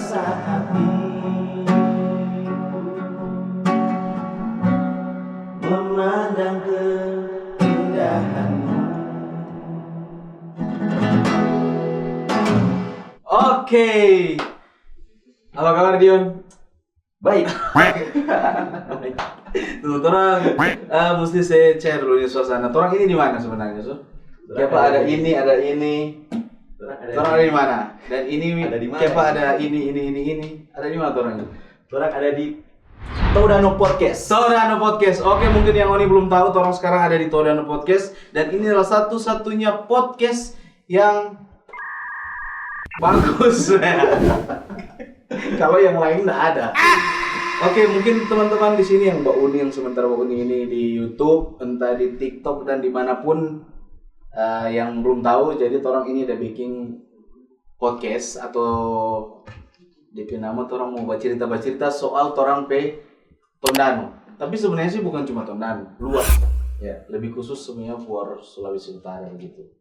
rasa hatiku memandang keindahanmu. Oke. Apa kabar Dion? Baik. Tuh, orang mesti saya share dulu nih suasana. Orang ini di mana sebenarnya, so? Kepa ada ini, ada ini. Orang ada di mana? Dan ini Ada di mana? Kepa ada ini. Ada di mana orang ini? Orang ada di Todano Podcast. Todano Podcast. Oke, mungkin yang Oni belum tahu, orang sekarang ada di Todano Podcast dan ini adalah satu-satunya podcast yang bagus. Kalau yang lain nggak ada. Oke, mungkin teman-teman di sini yang Mbak Uni, yang sementara Mbak Uni ini di YouTube, entah di TikTok dan dimanapun yang belum tahu, jadi orang ini ada bikin podcast atau DP nama orang mau bercerita soal orang Tondano. Tapi sebenarnya sih bukan cuma Tondano, luas. Ya, lebih khusus sebenarnya buat Sulawesi Utara gitu.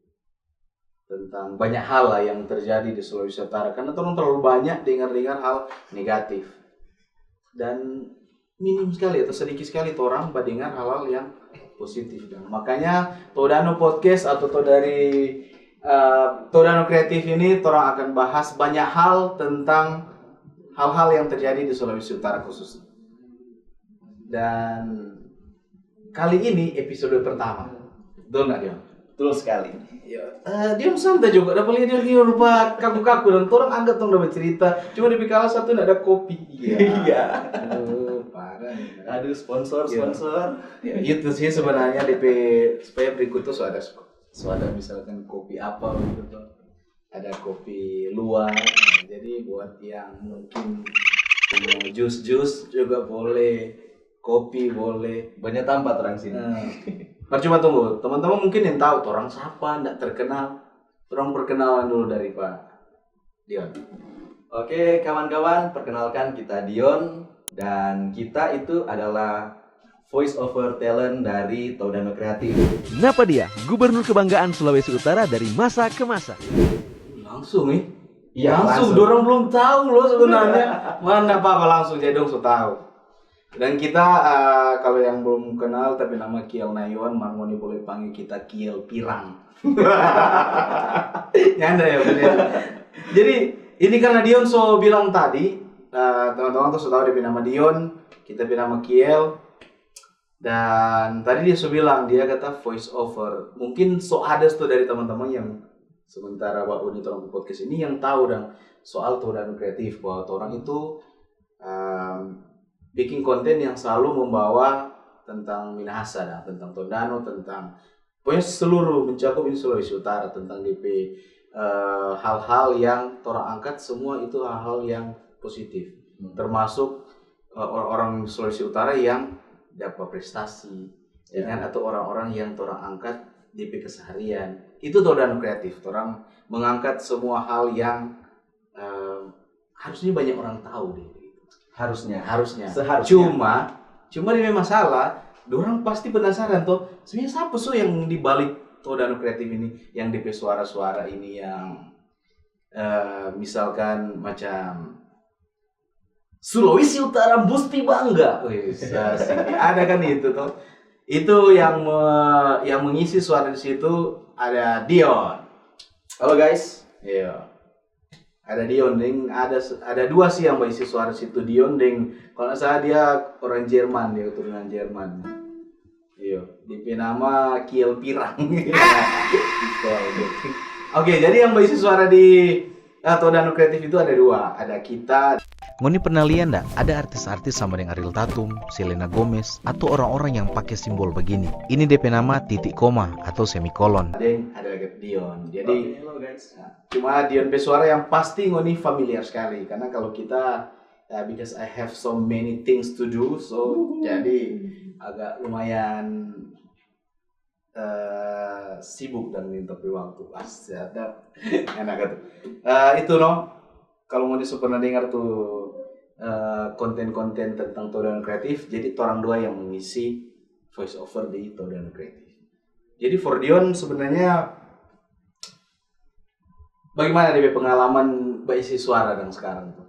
Tentang banyak hal lah yang terjadi di Sulawesi Utara karena orang terlalu banyak dengar hal negatif dan minim sekali atau sedikit sekali orang mendengar hal-hal yang positif. Dan makanya Todano Podcast atau dari Todano Kreatif ini orang akan bahas banyak hal tentang hal-hal yang terjadi di Sulawesi Utara khususnya. Dan kali ini episode pertama. Betul nggak Dion? Betul sekali. Ya, dia santai juga. Dapat lihat dia rupa kaku-kaku dan orang anggap tuh udah bercerita. Cuma di kala satu nggak ada kopi. Iya. Aduh, parah. Aduh, sponsor. Ya, itu sih sebenarnya DP supaya berikut tuh ada misalkan kopi apa gitu tuh. Ada kopi luar. Nah, jadi buat yang mungkin punya jus juga boleh, kopi boleh. Banyak tempat orang sini. Cuma tunggu, teman-teman mungkin yang tahu orang siapa, nggak terkenal. Orang perkenalan dulu dari Pak Dion. Oke, kawan-kawan, perkenalkan kita Dion dan kita itu adalah voice over talent dari Todano Kreatif. Napa dia, Gubernur Kebanggaan Sulawesi Utara dari masa ke masa. Langsung nih? Iya, langsung. Dorong belum tahu loh sebenarnya. Mana apa langsung jadi dong so tahu. Dan kita kalau yang belum kenal tapi nama Kiel Nayuan, Marmoni boleh panggil kita Kiel Pirang. Nyanda ya bener. Jadi ini karena Dion so bilang tadi, teman-teman tuh so tahu dia nama Dion, kita nama Kiel. Dan tadi dia so bilang dia kata voice over. Mungkin so ada tuh dari teman-teman yang sementara Mbak Uni orang podcast ini yang tahu dan soal Todano Kreatif bahwa orang itu bikin konten yang selalu membawa tentang Minahasa dan tentang Tondano, tentang pokoknya seluruh mencakup ini Sulawesi Utara, tentang DP hal-hal yang orang angkat semua itu hal-hal yang positif, termasuk orang-orang Sulawesi Utara yang dapat prestasi dengan atau orang-orang yang orang angkat DP keseharian itu Todano Kreatif. Orang mengangkat semua hal yang harusnya banyak orang tahu deh. Harusnya. Seharusnya. Cuma ini masalah, orang pasti penasaran tuh. Sebenarnya siapa sih yang dibalik Todano Kreatif ini, yang DP suara-suara ini yang misalkan macam Sulawesi Utara mesti bangga. Ada kan itu tuh. Itu yang mengisi suara di situ ada Dion. Halo guys. Iya. Ada Dion, ding ada dua sih yang mengisi suara situ. Dion, ding kalau nggak salah dia orang Jerman, dia keturunan Jerman. Iya, DP nama Kiel Pirang. Oke, jadi yang mengisi suara di Todano Kreatif itu ada dua, ada kita. Ngoni pernah lihat ndak ada artis-artis sama dengan Ariel Tatum, Selena Gomez, atau orang-orang yang pakai simbol begini? Ini DP nama titik koma atau semikolon. Ada Dion. Jadi Halo guys. cuma Dion pesuara yang pasti ngoni familiar sekali karena kalau kita because I have so many things to do, so jadi agak lumayan sibuk dan mintopi waktu pas ada enak tuh. Itu kalau mau pernah dengar tuh konten-konten tentang Todano Kreatif, jadi orang dua yang mengisi voice over di Todano Kreatif. Jadi for Dion sebenarnya bagaimana dia pengalaman berisi suara dan sekarang tuh?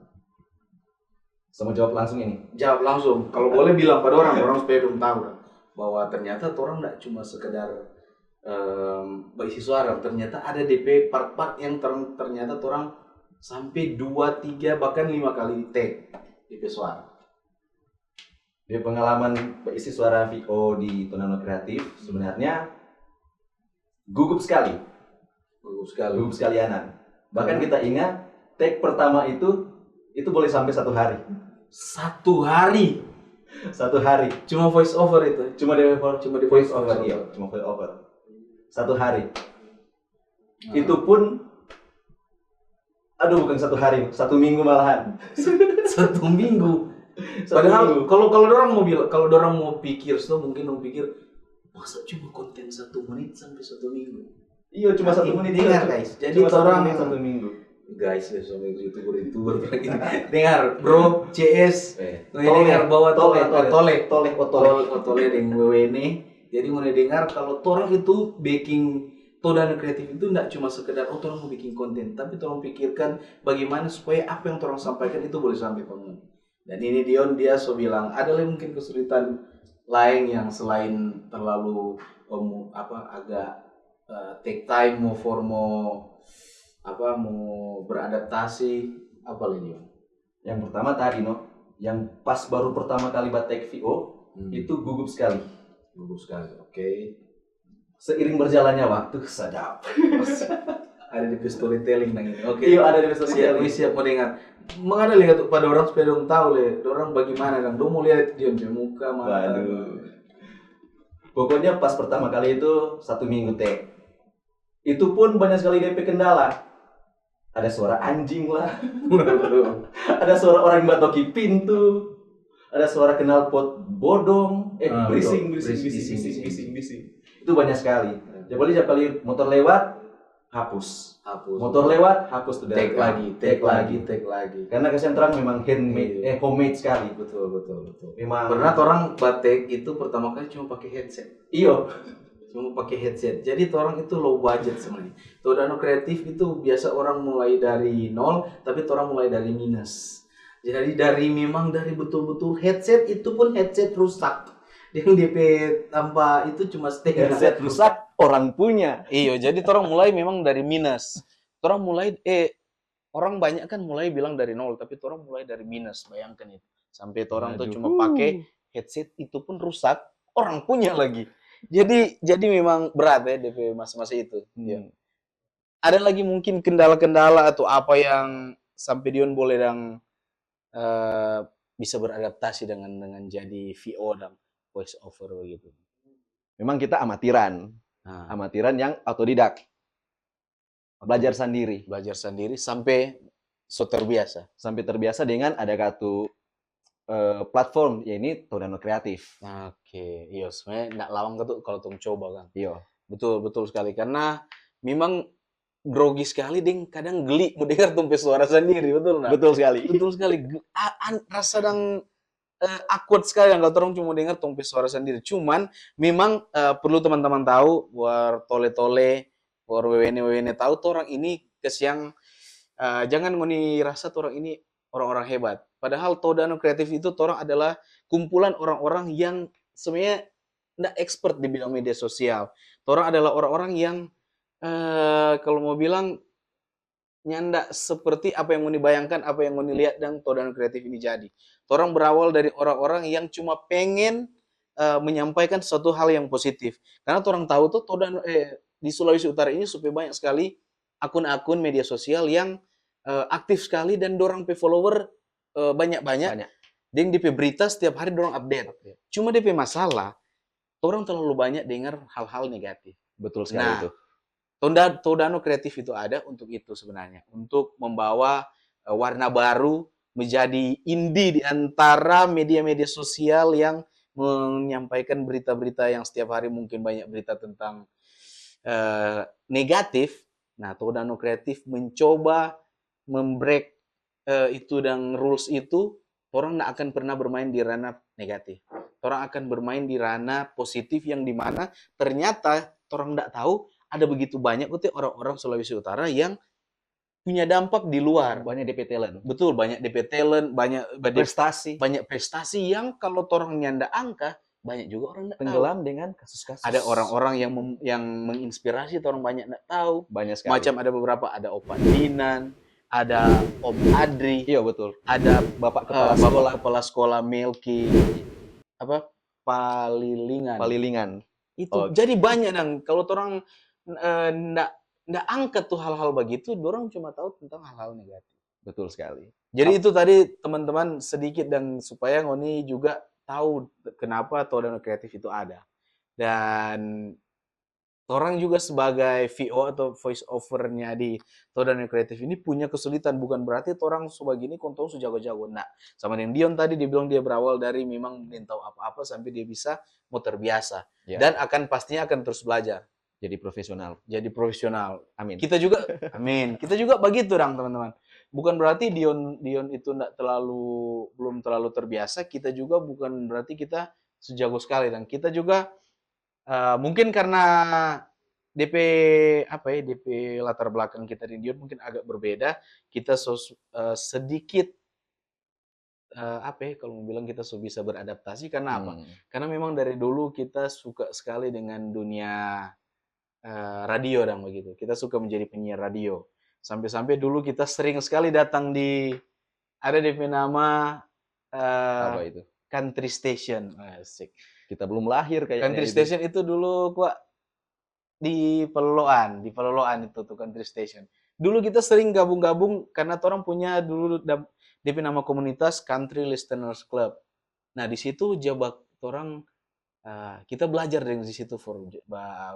Sama jawab langsung ini. Jawab langsung. Kalau boleh bilang pada orang supaya dong tahu dah, bahwa ternyata orang nggak cuma sekedar berisi suara, ternyata ada DP part-part yang ternyata orang sampai 2, 3 bahkan 5 kali take DP suara. Dia pengalaman berisi suara VO di Tonano Kreatif sebenarnya gugup sekali. Gugup sekali Anan. Bahkan kita ingat take pertama itu boleh sampai 1 hari. 1 hari. 1 hari. Cuma voice over itu. Cuma di voice over. Iya, cuma voice over. 1 hari. Itu pun bukan 1 hari, 1 minggu malahan. 1 minggu. Padahal kalau orang mau pikir, mungkin mau pikir masa cuma konten 1 menit sampai 1 minggu. Iya, cuma 1 menit. Dengar guys. Jadi orang 1 minggu. Guys, besok youtuber dengar bro CS dengar bawa tole dengan WWN. Jadi mau dengar kalau orang itu baking Todano Kreatif itu tidak cuma sekedar orang mau bikin konten, tapi orang pikirkan bagaimana supaya apa yang orang sampaikan itu boleh sampai pengen. Dan ini dia so bilang ada mungkin kesulitan lain yang selain terlalu agak take time mau beradaptasi apa lagi? Yang pertama tadi yang pas baru pertama kali buat take VO itu gugup sekali. Oke. Seiring berjalannya waktu sadap. Ada di storytelling nang ini. Oke. Iya, ada di storytelling. Siap mau dengar. Mengada lihat pada orang supaya dong tahu orang bagaimana dong mau lihat dia muka mata. Waduh. Pokoknya pas pertama kali itu 1 minggu take. Itu pun banyak sekali DP kendala. Ada suara anjing lah. Ada suara orang yang batoki pintu. Ada suara knalpot bodong. Bising. Itu banyak sekali. Jadi tiap kali motor lewat, hapus. Motor lewat, hapus tuh. Take lagi. Karena kesentrang memang homemade sekali. Betul. Memang. Pernah orang batek itu pertama kali cuma pakai headset. Iyo. Cuma pakai headset. Jadi orang itu low budget sebenarnya. Todano Kreatif itu biasa orang mulai dari 0, tapi orang mulai dari minus. Jadi dari betul-betul headset itu pun headset rusak. Yang DP tanpa itu cuma setengah. Headset rusak orang punya. Iya, jadi orang mulai memang dari minus. Orang mulai orang banyak kan mulai bilang dari 0, tapi orang mulai dari minus. Bayangkan itu. Sampai orang tuh cuma pakai headset itu pun rusak, orang punya lagi. Jadi memang berat ya DP masa-masa itu. Ya. Ada lagi mungkin kendala-kendala atau apa yang sampai Dion boleh bisa beradaptasi dengan jadi VO dan voice over begitu. Memang kita amatiran yang autodidak. Belajar sendiri sampai terbiasa dengan ada satu platform, yaitu Todano Kreatif. Oke, iya sebenarnya nggak lawang tuh kalau tong coba kan. Iya. Betul sekali karena memang grogi sekali kadang geli mendengar tumpes suara sendiri, betul nggak? Betul sekali. Rasa awkward sekali kalau orang cuma dengar tumpes suara sendiri. Cuman memang perlu teman-teman tahu, war tole-tole, war WWN tahu tuh orang ini kesiang jangan ngoni rasa tuh orang ini orang-orang hebat. Padahal Todano Kreatif itu orang adalah kumpulan orang-orang yang sebenarnya tidak expert di bidang media sosial. Orang adalah orang-orang yang kalau mau bilang nyanda seperti apa yang mau dibayangkan, apa yang mau dilihat dan Todano Kreatif ini jadi. Orang berawal dari orang-orang yang cuma pengen menyampaikan suatu hal yang positif. Karena orang tahu tuh di Sulawesi Utara ini supaya banyak sekali akun-akun media sosial yang aktif sekali dan dorang follower banyak. Dan DP berita setiap hari dorang update. Cuma DP masalah, orang terlalu banyak dengar hal-hal negatif. Betul sekali itu. Todano Kreatif itu ada untuk itu sebenarnya, untuk membawa warna baru menjadi indie di antara media-media sosial yang menyampaikan berita-berita yang setiap hari mungkin banyak berita tentang negatif. Nah, Todano Kreatif mencoba membreak itu dan rules itu, orang nggak akan pernah bermain di ranah negatif. Orang akan bermain di ranah positif yang dimana ternyata orang nggak tahu ada begitu banyak orang-orang Sulawesi Utara yang punya dampak di luar. Banyak DP talent. Betul, banyak DP talent, banyak Prestasi. banyak prestasi yang kalau orang nyanda angka, banyak juga orang nggak tahu. Tenggelam dengan kasus-kasus. Ada orang-orang yang menginspirasi, orang banyak nggak tahu. Banyak sekali. Macam ada beberapa, ada Opa Dinan, ada Om Adri, Iya betul. ada Bapak kepala sekolah. Bapak kepala sekolah Melki, apa Palilingan. Palilingan. Itu. Oh. Jadi banyak dong. Kalau orang ndak angkat tuh hal-hal begitu, orang cuma tahu tentang hal-hal negatif. Betul sekali. Jadi itu tadi teman-teman sedikit dan supaya Ngoni juga tahu kenapa Todano Kreatif itu ada. Dan orang juga sebagai VO atau voice over-nya di Todano Kreatif ini punya kesulitan. Bukan berarti orang sebegini kontong sejago-jago. Nah, sama dengan Dion tadi dia bilang dia berawal dari memang belum tahu apa-apa sampai dia bisa mau terbiasa. Ya. Dan pastinya akan terus belajar. Jadi profesional. Jadi profesional. Amin. Kita juga, amin. Kita juga begitu dong teman-teman. Bukan berarti Dion itu belum terlalu terbiasa. Kita juga bukan berarti kita sejago sekali. Dan kita juga mungkin karena DP latar belakang kita di Dion mungkin agak berbeda. Kita sedikit kalau mau bilang kita bisa beradaptasi karena apa? Karena memang dari dulu kita suka sekali dengan dunia radio dan begitu. Kita suka menjadi penyiar radio. Sampai-sampai dulu kita sering sekali datang ada DP nama Apa itu? Country Station. Asik. Kita belum lahir kayaknya. Country Station itu dulu di Peloloan itu tuh Country Station. Dulu kita sering gabung-gabung karena orang punya dulu DP nama komunitas Country Listeners Club. Nah, di situ jabat orang kita belajar dari situ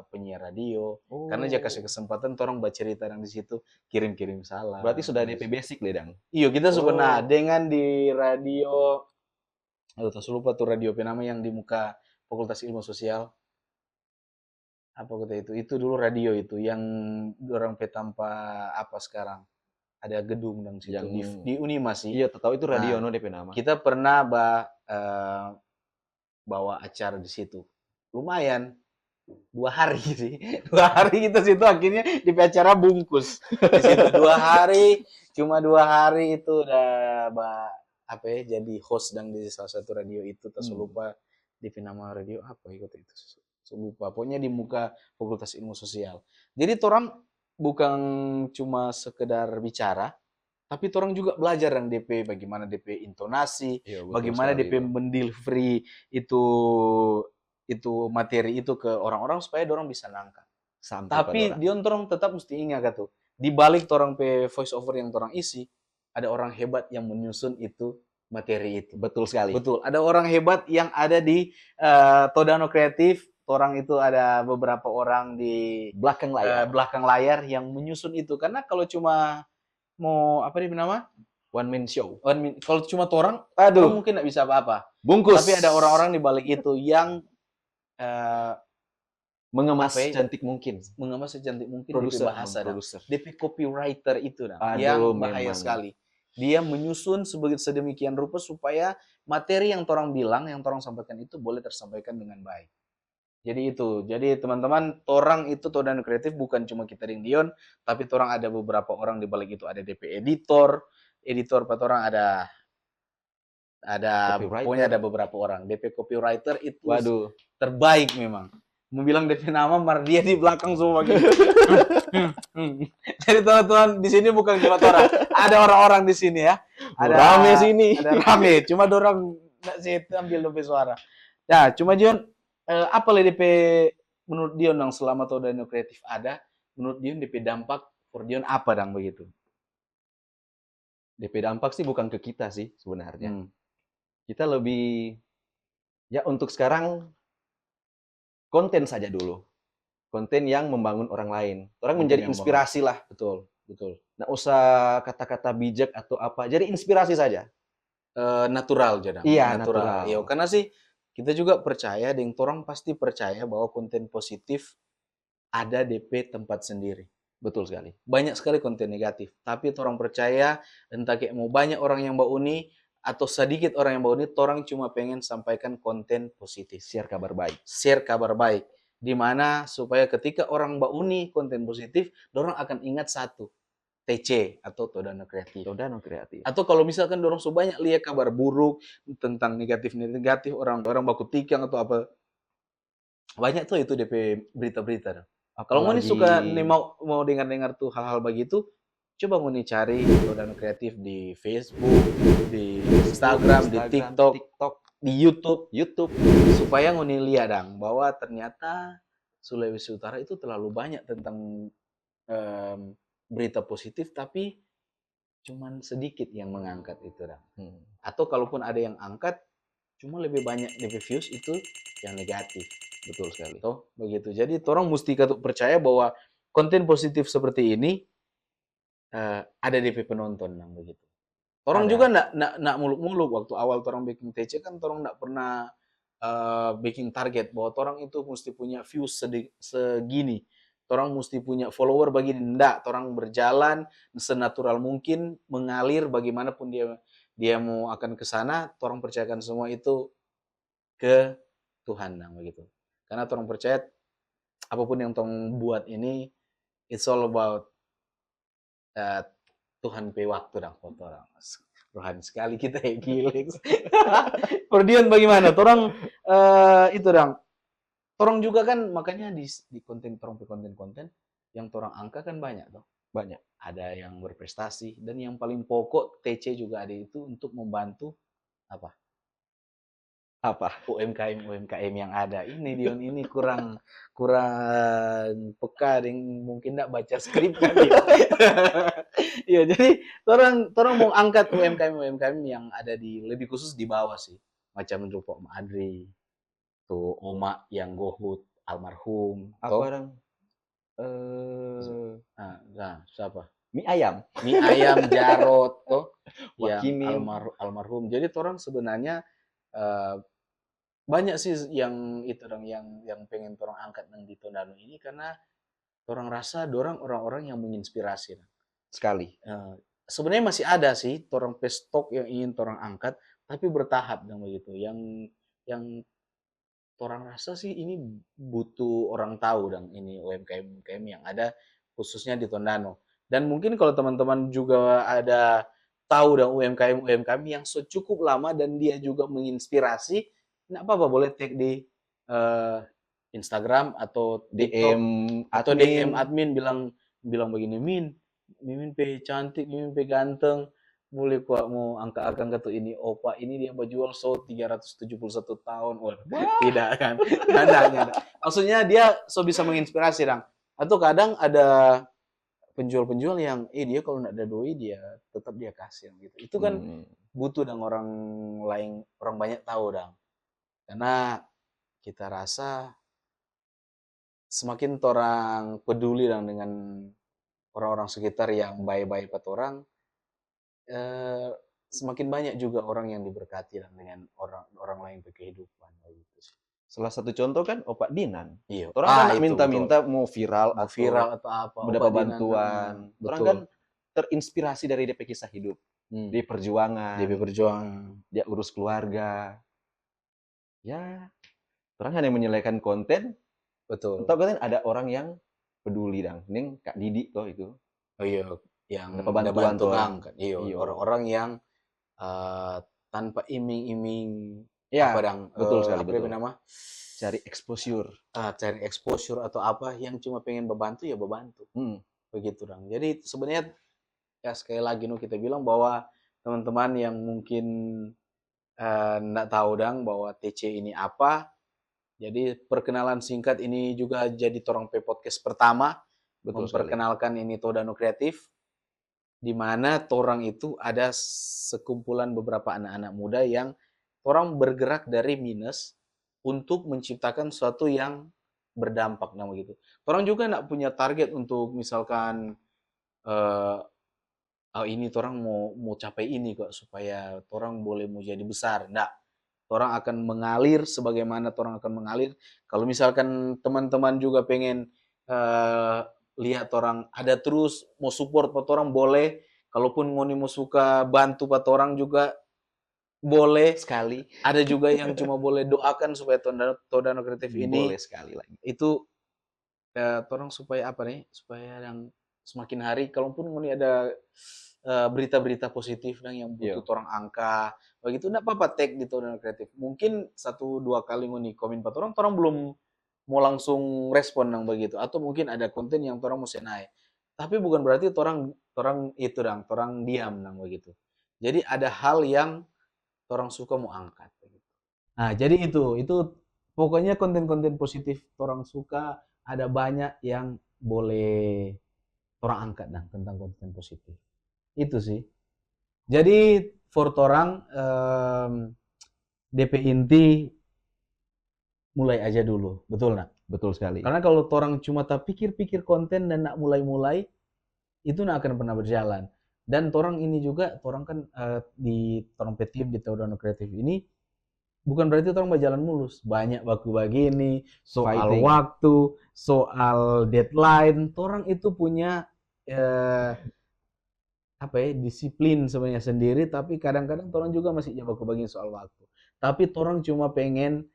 penyiar radio. Karena jika kasih kesempatan orang bercerita di situ, kirim-kirim salam. Berarti sudah DP basic deh, Dang. Iya, kita pernah dengan di radio. Aduh, tak lupa tuh radio penama yang di muka Fakultas Ilmu Sosial. Apa kata itu? Itu dulu radio itu yang orang petampa apa sekarang. Ada gedung dan situ di Unima sih. Iya, tahu itu radio DP nama. Kita pernah bawa acara di situ. Lumayan 2 hari sih. 2 hari kita situ akhirnya di acara bungkus. Di situ 2 hari, cuma 2 hari itu udah jadi host dan di salah satu radio itu lupa di nama radio apa itu lupa. Pokoknya di muka Fakultas Ilmu Sosial. Jadi orang bukan cuma sekedar bicara, tapi orang juga belajar yang DP bagaimana DP intonasi, bagaimana DP mendelivery itu materi itu ke orang-orang supaya orang bisa nangkap. Tapi orang tetap mesti ingat tuh, di balik orang pe voice over yang orang isi, ada orang hebat yang menyusun itu materi itu. Betul sekali. Betul. Ada orang hebat yang ada di Todano Kreatif. Orang itu ada beberapa orang di belakang layar yang menyusun itu. Karena kalau cuma mau one man show. Kalau cuma orang mungkin nggak bisa apa-apa. Bungkus. Tapi ada orang-orang di balik itu yang mengemas secantik mungkin. Mengemas secantik mungkin. Produser. DP copywriter itu yang bahaya sekali. Dia menyusun sedemikian rupa supaya materi yang orang bilang, yang orang sampaikan itu boleh tersampaikan dengan baik. Jadi itu. Jadi teman-teman, orang itu Todano Kreatif bukan cuma kita di Dion, tapi orang ada beberapa orang di balik itu. Ada DP editor orang ada pokoknya ada beberapa orang. DP copywriter itu terbaik memang. Mau bilang DP nama, dia di belakang semua gitu. Jadi teman-teman di sini bukan cuma orang, ada orang-orang di sini ya. Ada rame sini. Ada rame, cuma orang nggak sih ambil DP suara. Ya, cuma Dion, apa DP menurut Dion yang selama Todano Kreatif ada, menurut Dion DP dampak for Dion apa dang begitu? DP dampak sih bukan ke kita sih sebenarnya. Kita lebih ya untuk sekarang konten saja dulu. Konten yang membangun orang lain. Orang menjadi inspirasi lah. Betul. Nggak usah kata-kata bijak atau apa. Jadi inspirasi saja. Natural jadi. Iya, natural. Iya, karena sih kita juga percaya, dan orang pasti percaya bahwa konten positif ada DP tempat sendiri. Betul sekali. Banyak sekali konten negatif. Tapi orang percaya, entah kayak mau banyak orang yang bauni, atau sedikit orang yang bauni, orang cuma pengen sampaikan konten positif. Share kabar baik. Share kabar baik. Dimana supaya ketika orang bauni konten positif, orang akan ingat satu. TC atau Todano Kreatif. Todano Kreatif. Atau kalau misalkan dorong so banyak lihat kabar buruk tentang negatif orang baku tikang atau apa, banyak tuh itu DP berita-berita. Kalau mau nih suka nih mau dengar-dengar tuh hal-hal begitu, coba mau nih cari Todano Kreatif di Facebook, di Instagram, di TikTok, di YouTube, supaya ngoni lihat dang bahwa ternyata Sulawesi Utara itu terlalu banyak tentang berita positif, tapi cuman sedikit yang mengangkat itu dang. Atau kalaupun ada yang angkat, cuma lebih banyak DP views itu yang negatif. Betul sekali. Toh begitu. Jadi orang mesti percaya bahwa konten positif seperti ini ada DP penonton nang begitu. Orang juga nak muluk-muluk waktu awal orang bikin TC kan orang nak pernah bikin target bahwa orang itu mesti punya views segini. Orang mesti punya follower begini. Nggak, orang berjalan senatural mungkin, mengalir bagaimanapun dia mau akan ke sana, orang percayakan semua itu ke Tuhan nang begitu. Karena orang percaya apapun yang orang buat ini, it's all about Tuhan pe waktu dang foto orang. Rohani sekali kita ya, gila. Perdian bagaimana? Orang itu dang. Orang juga kan makanya di konten konten yang orang angka kan banyak toh. Banyak. Ada yang berprestasi dan yang paling pokok TC juga ada itu untuk membantu apa? UMKM yang ada. Ini Dion ini kurang peka dan mungkin enggak baca skrip kan ya. Iya, jadi orang mau angkat UMKM yang ada di lebih khusus di bawah sih. Macam Rupo Om Adri, tuh Oma yang gohut almarhum. Apa orang? Siapa? Mie ayam Jarot toh. Wakimi. Yang almarhum. Jadi orang sebenarnya banyak sih yang itu dong yang pengen orang angkat nang di Tondano ini karena orang rasa orang-orang yang menginspirasi sekali. Sebenarnya masih ada sih orang pestok yang ingin orang angkat tapi bertahap dan begitu. Yang orang rasa sih ini butuh orang tahu dan ini UMKM yang ada khususnya di Tondano. Dan mungkin kalau teman-teman juga ada tahu dan UMKM yang cukup lama dan dia juga menginspirasi, nggak apa-apa boleh tag di Instagram atau DM atau DM admin bilang begini, Mimin pe cantik, Mimin pe ganteng, mulai kuat mau angka-angka tuh ini opa ini dia berjual 371 tahun. Tidak kan? Ada. Maksudnya dia bisa menginspirasi dong. Atau kadang ada penjual-penjual yang dia kalau nggak ada doi dia tetap dia kasih gitu. Itu kan butuh dong orang lain, orang banyak tahu dong. Karena kita rasa semakin orang peduli dengan orang-orang sekitar yang baik-baik pada orang, semakin banyak juga orang yang diberkati dengan orang lain berkehidupan gitu sih. Salah satu contoh kan Opak Dinan. Iya. Orang kan minta-minta mau viral atau apa. Mendapat bantuan. Orang kan terinspirasi dari DP kisah hidup. Di perjuangan. Dia urus keluarga. Ya, orang hanya menyelesaikan konten. Betul. Atau kan ada orang yang peduli dang. Ning Kak Didi toh itu. Oh iya, yang dapat bantuan kan. Iya, orang-orang yang tanpa iming-iming ya, apa dang, betul sekali, apa betul. nama? Cari exposure atau apa yang cuma pengen membantu ya membantu. Begitu dang. Jadi sebenarnya ya sekali lagi kita bilang bahwa teman-teman yang mungkin nggak tahu dang bahwa TC ini apa. Jadi perkenalan singkat ini juga jadi Torang P Podcast pertama. Memperkenalkan ini Todano Kreatif. Di mana Torang itu ada sekumpulan beberapa anak-anak muda yang orang bergerak dari minus untuk menciptakan sesuatu yang berdampak nama gitu. Orang juga nggak punya target untuk misalkan ini orang mau capai ini kok supaya orang boleh mau jadi besar. Nggak. Orang akan mengalir sebagaimana orang akan mengalir. Kalau misalkan teman-teman juga pengen lihat orang ada terus mau support buat orang boleh. Kalaupun ngoni mau suka bantu buat orang juga boleh sekali. Ada juga yang cuma boleh doakan supaya Todano Kreatif ini boleh sekali lagi. Itu orang supaya apa nih? Supaya yang semakin hari kalaupun ngoni ada berita-berita positif yang butuh orang angka begitu enggak apa-apa tag di Todano Kreatif. Mungkin 1-2 kali ngoni komen pat orang belum mau langsung respon nang begitu atau mungkin ada konten yang orang mau naik. Tapi bukan berarti orang itu orang diam nang begitu. Jadi ada hal yang orang suka mau angkat begitu. Nah, jadi itu pokoknya konten-konten positif orang suka ada banyak yang boleh orang angkat tentang konten positif. Itu sih. Jadi for orang DP inti mulai aja dulu, betul nak? Betul sekali. Karena kalau orang cuma tak pikir-pikir konten dan nak mulai-mulai, itu nak akan pernah berjalan. Dan orang ini juga, orang kan di orang tim di Todano Kreatif ini, bukan berarti orang berjalan mulus. Banyak baku begini, soal waktu, soal deadline. Orang itu punya disiplin sebenarnya sendiri, tapi kadang-kadang orang juga masih baku begini soal waktu. Tapi orang cuma pengen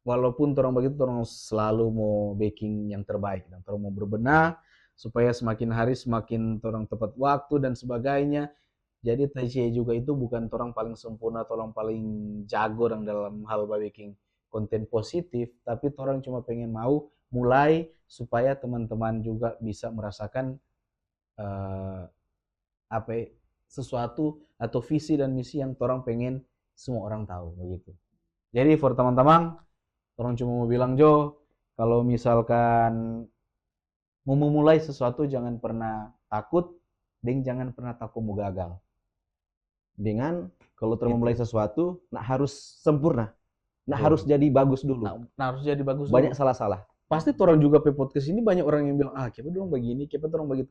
walaupun orang begitu orang selalu mau baking yang terbaik dan orang mau berbenah supaya semakin hari semakin orang tepat waktu dan sebagainya. Jadi TC juga itu bukan orang paling sempurna atau orang paling jago dalam hal baking konten positif, tapi orang cuma pengen mau mulai supaya teman-teman juga bisa merasakan sesuatu atau visi dan misi yang orang pengen semua orang tahu begitu. Jadi for teman-teman, orang cuma mau bilang kalau misalkan mau memulai sesuatu jangan pernah takut, dan jangan pernah takut mau gagal. Dengan kalau orang memulai sesuatu, harus sempurna, harus jadi bagus dulu. Harus jadi bagus. Banyak salah-salah. Pasti orang juga podcast ini banyak orang yang bilang kita dong begini, kita orang begitu.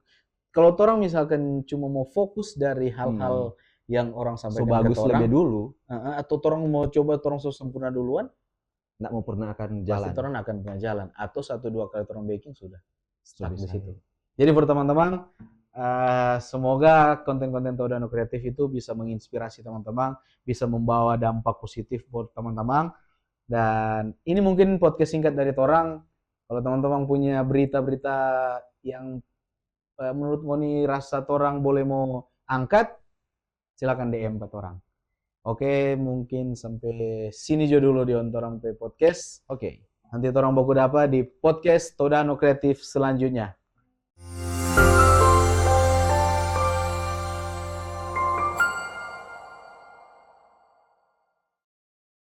Kalau orang misalkan cuma mau fokus dari hal-hal yang orang sampaikan bagus lebih dulu, atau orang mau coba orang sempurna duluan, nggak mau pernah akan jalan. Pasti orang akan pernah jalan. Atau 1-2 kali orang baking sudah stuck di situ. Jadi buat teman-teman, semoga konten-konten Todano Kreatif itu bisa menginspirasi teman-teman, bisa membawa dampak positif buat teman-teman. Dan ini mungkin podcast singkat dari orang. Kalau teman-teman punya berita-berita yang menurut Moni rasa orang boleh mau angkat, silakan DM ke orang. Oke, mungkin sampai sini dulu di Orang Podcast. Oke. Nanti orang baku dapat di podcast Todano Kreatif selanjutnya.